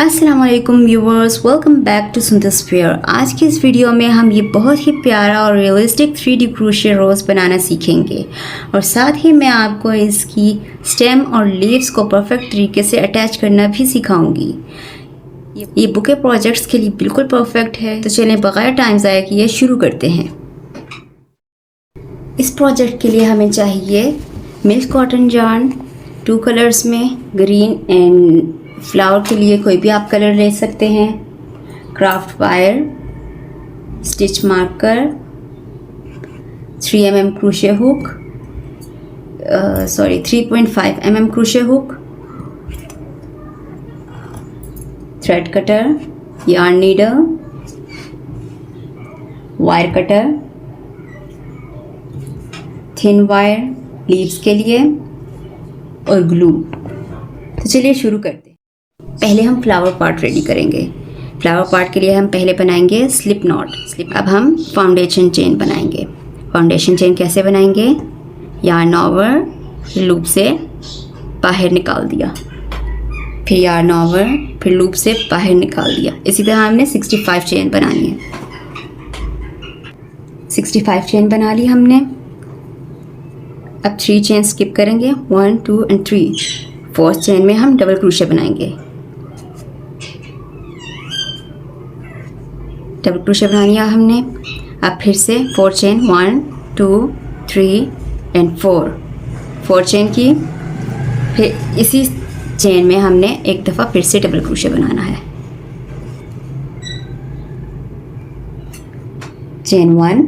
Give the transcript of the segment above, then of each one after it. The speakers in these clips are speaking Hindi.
अस्सलाम वालेकुम व्यूवर्स, वेलकम बैक टू सुंदर स्फीयर। आज की इस वीडियो में हम ये बहुत ही प्यारा और रियलिस्टिक 3D क्रोशे रोज़ बनाना सीखेंगे और साथ ही मैं आपको इसकी स्टेम और लीव्स को परफेक्ट तरीके से अटैच करना भी सिखाऊंगी। ये बुके प्रोजेक्ट्स के लिए बिल्कुल परफेक्ट है। तो चलें बगैर टाइम ज़ाया किए शुरू करते हैं। इस प्रोजेक्ट के लिए हमें चाहिए मिल्क कॉटन yarn 2 कलर्स में, ग्रीन एंड फ्लावर के लिए कोई भी आप कलर ले सकते हैं, craft wire, stitch marker, 3mm crochet hook, 3.5mm crochet hook, thread cutter, yarn needle, wire cutter, thin wire leaves के लिए और ग्लू। तो चलिए शुरू करते हैं। पहले हम फ्लावर पार्ट रेडी करेंगे। फ्लावर पार्ट के लिए हम पहले बनाएंगे स्लिप नॉट। अब हम फाउंडेशन चेन बनाएंगे। फाउंडेशन चेन कैसे बनाएंगे? yarn ओवर, लूप से बाहर निकाल दिया, फिर yarn ओवर, फिर लूप से बाहर निकाल दिया। इसी तरह हमने 65 चेन बनानी है। 65 चेन बना ली हमने। अब 3 चेन स्किप करेंगे, 1 2 एंड 3। 4th चेन में हम डबल क्रोशे बनाएंगे। डबल क्रोशे बना लिया हमने। अब फिर से 4 चेन, 1 2 3 एंड 4 चेन की। फिर इसी चेन में हमने एक दफ़ा फिर से डबल क्रोशे बनाना है। चेन 1,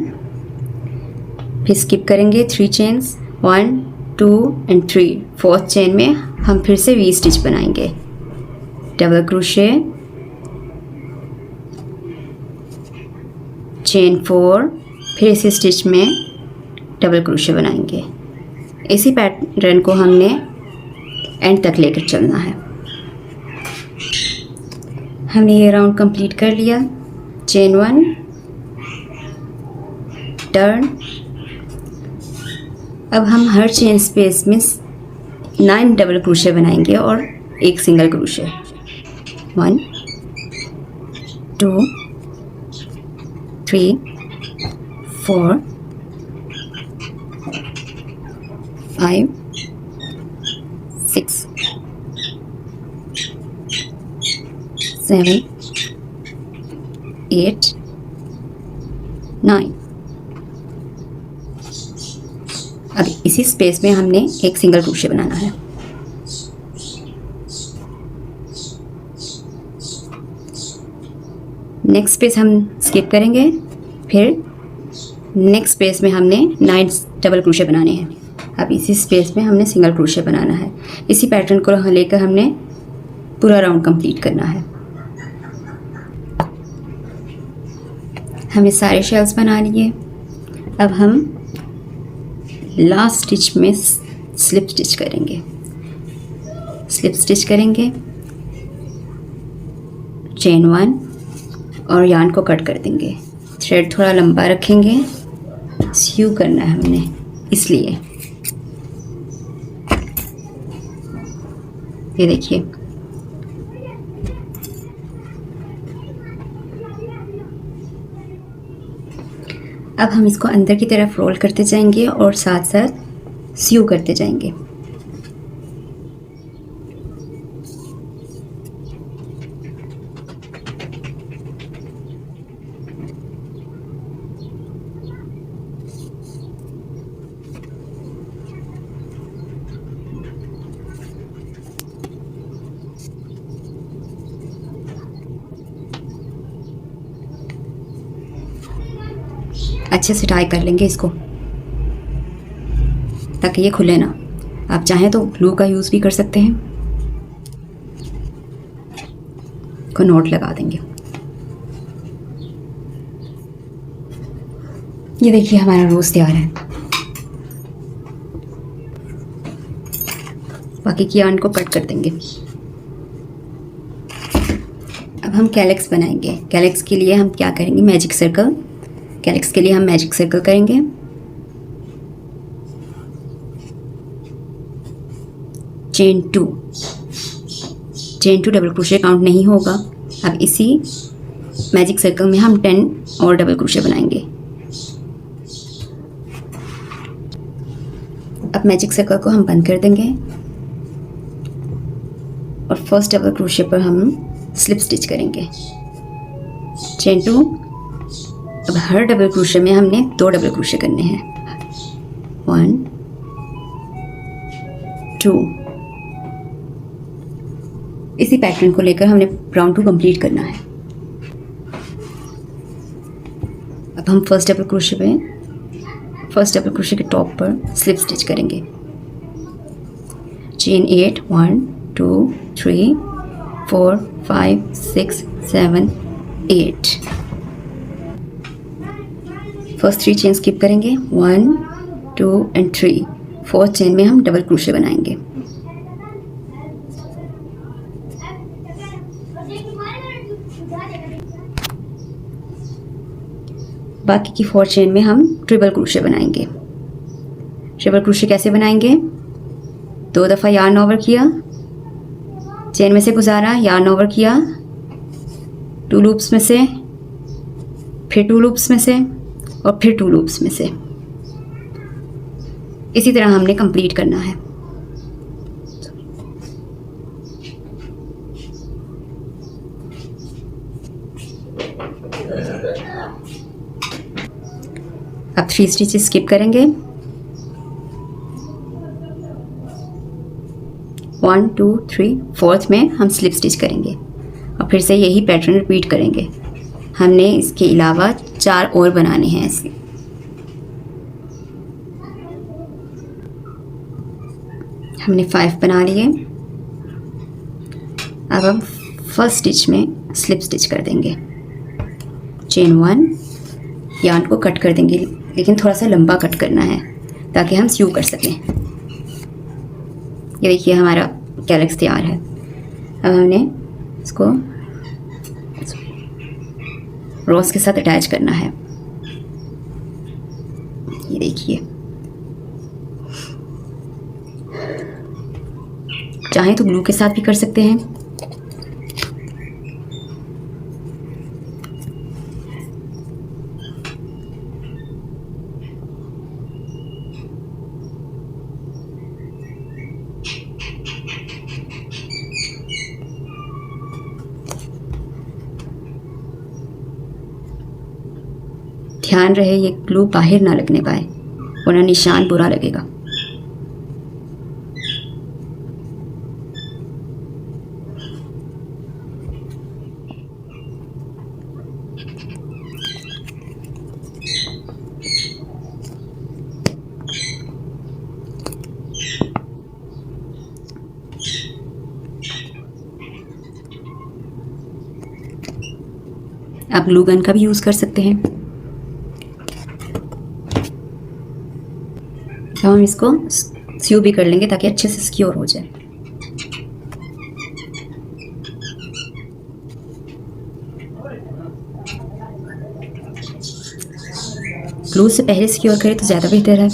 फिर स्किप करेंगे 3 चेन्स, 1 2 एंड 3। 4th चेन में हम फिर से वी स्टिच बनाएंगे। डबल क्रोशे, चेन 4, फिर इसी स्टिच में डबल क्रोशे बनाएंगे। इसी पैटर्न को हमने एंड तक लेकर चलना है। हमने ये राउंड कंप्लीट कर लिया। Chain 1, turn. अब हम हर चेन स्पेस में 9 डबल क्रोशे बनाएंगे और एक सिंगल क्रोशे। 1 2 3 4 5 6 7 8 9। अब इसी स्पेस में हमने एक सिंगल क्रोशे बनाना है। नेक्स्ट स्पेस हम स्किप करेंगे। फिर नेक्स्ट स्पेस में हमने 9 डबल क्रोशे बनाने हैं। अब इसी स्पेस में हमने सिंगल क्रोशे बनाना है। इसी पैटर्न को लेकर हमने पूरा राउंड कंप्लीट करना है। हमने सारे शेल्स बना लिए। अब हम लास्ट स्टिच में स्लिप स्टिच करेंगे। स्लिप स्टिच करेंगे, चेन 1 और yarn को कट कर देंगे। थ्रेड थोड़ा लंबा रखेंगे, स्यू करना है हमने, इसलिए ये देखिए। अब हम इसको अंदर की तरफ रोल करते जाएंगे और साथ साथ स्यू करते जाएंगे। अच्छे से टाई कर लेंगे इसको ताकि ये खुले ना। आप चाहें तो ग्लू का यूज़ भी कर सकते हैं। को नोट लगा देंगे। ये देखिए हमारा रोज़ तैयार है। बाकी की yarn को कट कर देंगे। अब हम कैलेक्स बनाएंगे। कैलेक्स के लिए हम क्या करेंगे? Magic circle. कैलेक्स के लिए हम मैजिक सर्कल करेंगे। Chain 2, chain two double crochet count नहीं होगा। अब इसी मैजिक सर्कल में हम 10 और डबल क्रोशे बनाएंगे। अब मैजिक सर्कल को हम बंद कर देंगे और फर्स्ट डबल क्रोशे पर हम स्लिप स्टिच करेंगे। Chain two. अब हर डबल क्रोशे में हमने 2 डबल क्रोशे करने हैं। 1 2। इसी पैटर्न को लेकर हमने राउंड 2 कंप्लीट करना है। अब हम फर्स्ट डबल क्रोशे के टॉप पर स्लिप स्टिच करेंगे। चेन 8 1 2 3 4 5 6 7 8। फर्स्ट 3 चेन स्किप करेंगे। 1 2 एंड 3। फोर्थ चेन में हम डबल क्रोशे बनाएंगे। बाकी की 4 चेन में हम ट्रिपल क्रोशे बनाएंगे। ट्रिपल क्रोशे कैसे बनाएंगे? 2 दफ़ा यार्न ओवर किया, चेन में से गुजारा, यार्न ओवर किया, 2 लूप्स में से, फिर 2 लूप्स में से और फिर 2 लूप्स में से। इसी तरह हमने कंप्लीट करना है। अब 3 स्टिचेस स्किप करेंगे। 1 2 3 फोर्थ में हम स्लिप स्टिच करेंगे और फिर से यही पैटर्न रिपीट करेंगे। हमने इसके अलावा 4 और बनाने हैं ऐसे। हमने 5 बना लिए। अब हम फर्स्ट स्टिच में स्लिप स्टिच कर देंगे। चेन 1, यार्न को कट कर देंगे, लेकिन थोड़ा सा लंबा कट करना है ताकि हम स्यू कर सकें। ये देखिए हमारा कैलक्स तैयार है। अब हमने इसको रोज के साथ अटैच करना है। ये देखिए, चाहे तो ग्लू के साथ भी कर सकते हैं। ध्यान रहे ये ग्लू बाहर ना लगने पाए वरना निशान बुरा लगेगा। आप ग्लू गन का भी यूज़ कर सकते हैं। तो हम इसको स्यू भी कर लेंगे ताकि अच्छे से सिक्योर हो जाए। ग्लू से पहले सिक्योर करें तो ज़्यादा बेहतर है।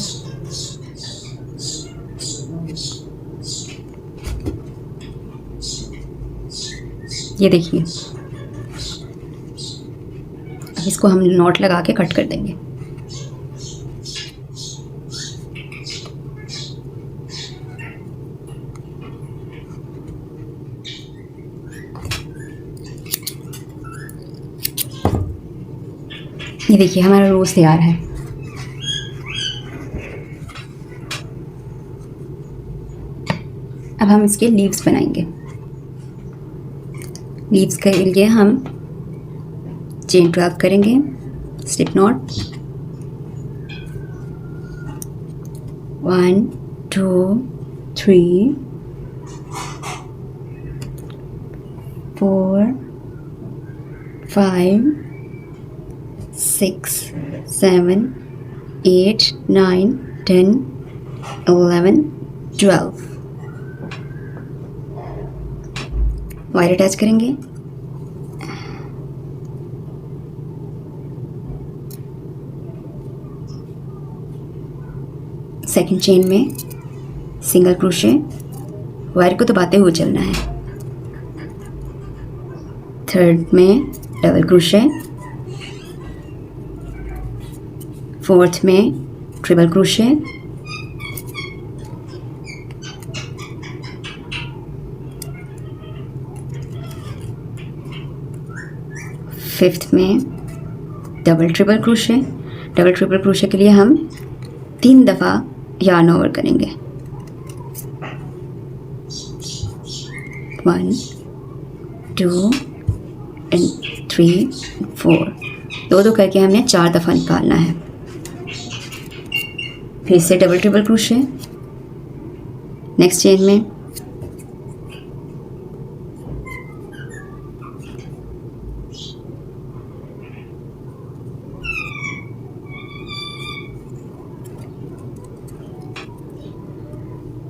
ये देखिए, अब इसको हम नॉट लगा के कट कर देंगे। ये देखिए हमारा रोज़ तैयार है। अब हम इसके लीव्स बनाएंगे। लीव्स के लिए हम चेन 12 करेंगे, स्लिप नॉट, 1 2 3 4 5 6 7 8 9 10 11 12 वायर अटैच करेंगे। सेकंड चेन में सिंगल क्रोशे, वायर को दबाते हुए चलना है। थर्ड में डबल क्रोशे, फोर्थ में ट्रिपल क्रोशे, फिफ्थ में double triple crochet. Double triple crochet के लिए हम 3 दफ़ा यार्न ओवर करेंगे। 1 2 एंड 3 4, 2 करके हमने 4 दफ़ा निकालना है। फिर से double triple crochet, next chain में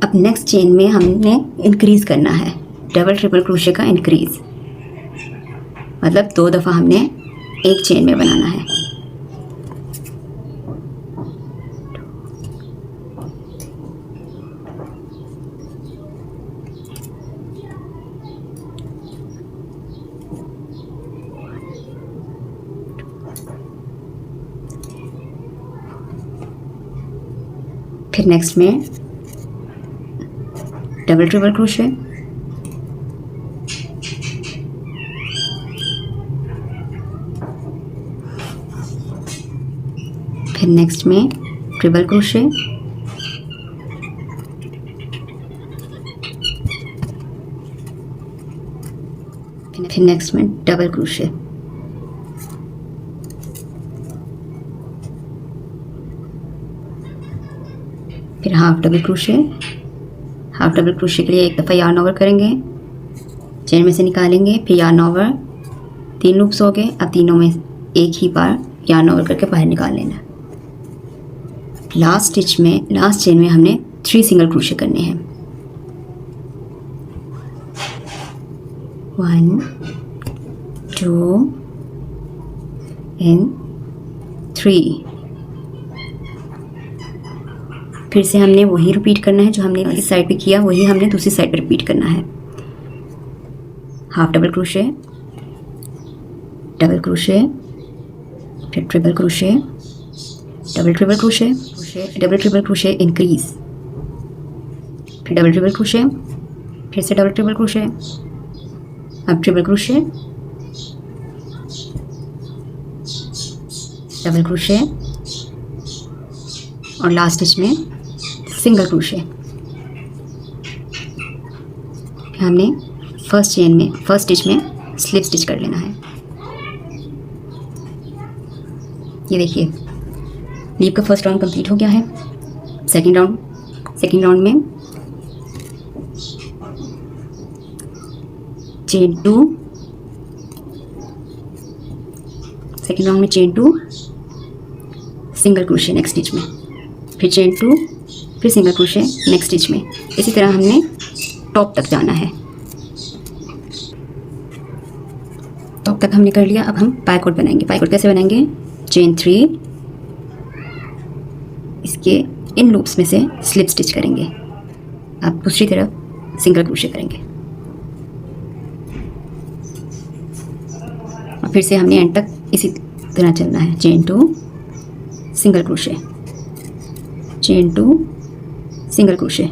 अब नेक्स्ट चेन में हमने इंक्रीज़ करना है, डबल ट्रिपल क्रोशे का इंक्रीज़, मतलब 2 दफ़ा हमने एक चेन में बनाना है। फिर नेक्स्ट में डबल ट्रिपल क्रोशे, फिर नेक्स्ट में ट्रिपल क्रोशे, फिर नेक्स्ट में डबल क्रोशे। फिर half double crochet. Half double crochet के लिए 1 दफ़ा यार्न ओवर करेंगे, चेन में से निकालेंगे, फिर यार्न ओवर, 3 लूप्स हो गए। अब तीनों में एक ही बार यार्न ओवर करके बाहर निकाल लेना। लास्ट स्टिच में, लास्ट चेन में हमने 3 सिंगल क्रोशे करने हैं। 1 2 एंड 3। फिर से हमने वही रिपीट करना है जो हमने इस साइड पे किया, वही हमने दूसरी साइड पे रिपीट करना है। Half double crochet, double crochet, फिर triple crochet, double triple crochet, double triple crochet increase, फिर डबल ट्रिपल क्रोशे, फिर से डबल ट्रिपल क्रोशे, अब ट्रिपल क्रोशे, डबल क्रोशे और लास्ट स्टिच में सिंगल क्रोशे। हमने फर्स्ट चेन में, फर्स्ट स्टिच में स्लिप स्टिच कर लेना है। ये देखिए लीप का फर्स्ट राउंड कंप्लीट हो गया है। सेकंड राउंड में चेन 2, सेकंड राउंड में chain 2, single crochet next stitch में, फिर चेन 2, फिर सिंगल क्रोशे नेक्स्ट स्टिच में। इसी तरह हमने टॉप तक जाना है। टॉप तक हमने कर लिया। अब हम पाइकोट बनाएंगे। पाइकोट कैसे बनाएंगे? चेन 3, इसके इन लूप्स में से स्लिप स्टिच करेंगे। अब दूसरी तरफ सिंगल क्रोशे करेंगे और फिर से हमने एंड तक इसी तरह चलना है। Chain 2, single crochet, chain 2, single crochet.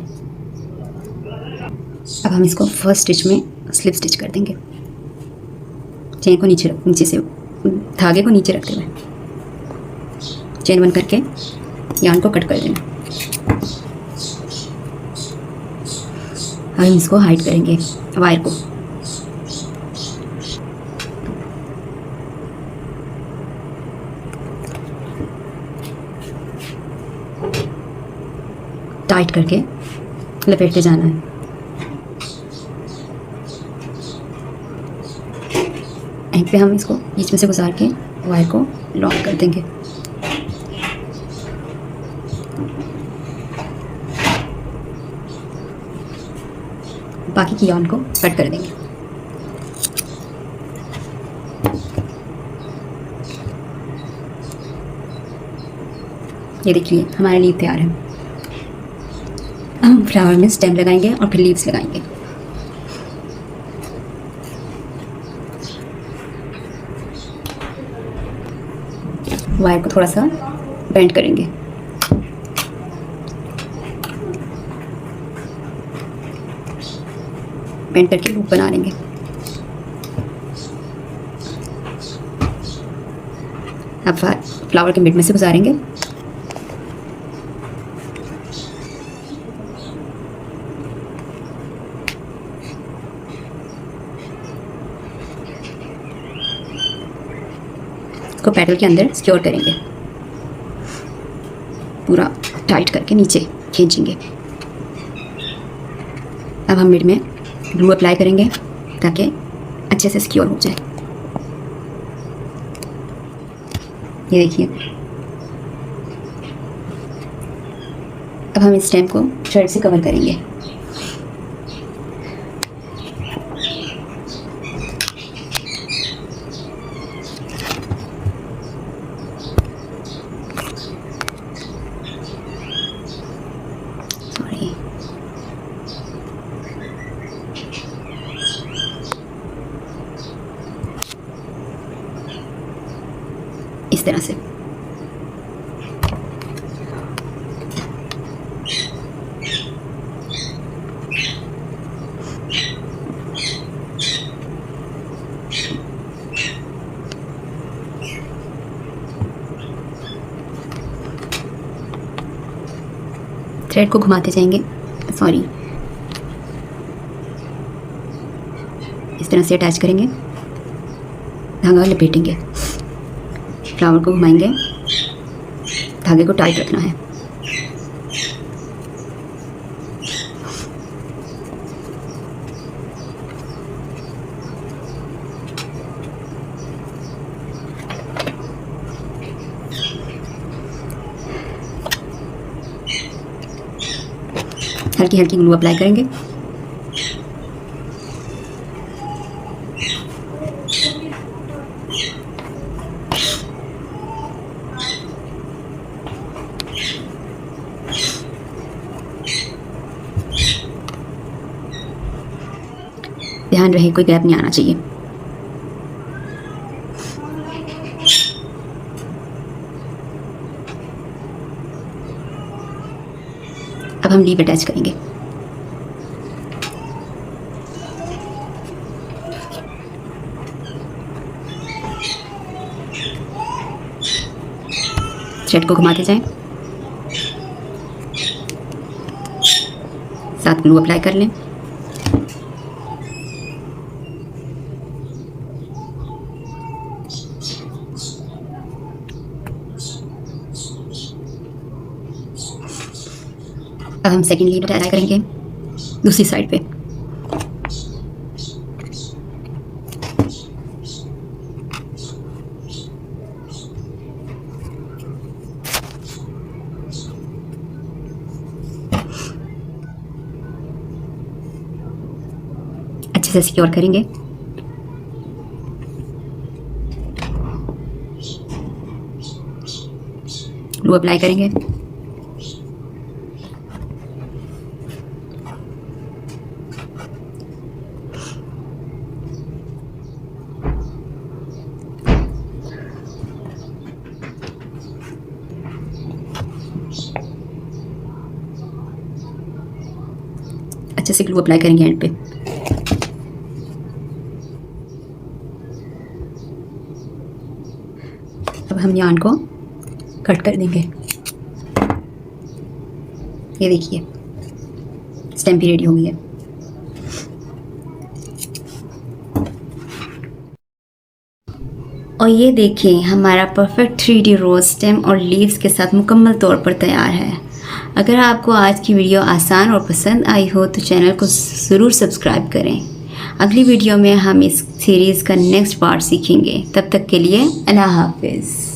अब हम इसको फर्स्ट स्टिच में स्लिप स्टिच कर देंगे। चेन को नीचे से धागे को नीचे रखते हुए चेन बंद करके यार्न को कट कर देना। अब हम इसको हाइड करेंगे वायर को। टाइट करके लपेटते जाना है। एंड पे हम इसको बीच में से गुजार के वायर को लॉक कर देंगे। बाकी की यार्न को कट कर देंगे। ये देखिए हमारा लीव तैयार है। हम फ्लावर में स्टेम लगाएंगे और फिर लीव्स लगाएंगे। वायर को थोड़ा सा बेंड करेंगे। बेंड करके लूप बना लेंगे। अब फ्लावर के मिड में से गुजारेंगे। इसको पेटल के अंदर सिक्योर करेंगे, पूरा टाइट करके नीचे खींचेंगे। अब हम मिड में ग्लू अप्लाई करेंगे ताकि अच्छे से सिक्योर हो जाए। ये देखिए। अब हम इस स्टेम को थ्रेड से कवर करेंगे। सॉरी, इस तरह से। थ्रेड को घुमाते जाएंगे, सॉरी, इस तरह से अटैच करेंगे, धागा लपेटेंगे, फ्लावर को घुमाएंगे, धागे को टाइट रखना है। हल्की हल्की ग्लू अप्लाई करेंगे। ध्यान रहे कोई गैप नहीं आना चाहिए। अब हम लीफ अटैच करेंगे। थ्रेड को घुमाते जाएं, साथ ग्लू अप्लाई कर लें। अब हम सेकेंड लीड अटैच करेंगे दूसरी साइड पे। अच्छे से सिक्योर करेंगे। ग्लू अप्लाई करेंगे। अच्छे से ग्लू अप्लाई करेंगे एंड पे। अब हम यार्न को कट कर देंगे। ये देखिए स्टेम भी रेडी हो गई है। और ये देखिए हमारा परफेक्ट 3D रोज स्टेम और लीव्स के साथ मुकम्मल तौर पर तैयार है। अगर आपको आज की वीडियो आसान और पसंद आई हो तो चैनल को ज़रूर सब्सक्राइब करें। अगली वीडियो में हम इस सीरीज़ का नेक्स्ट पार्ट सीखेंगे। तब तक के लिए अल्लाह हाफिज़।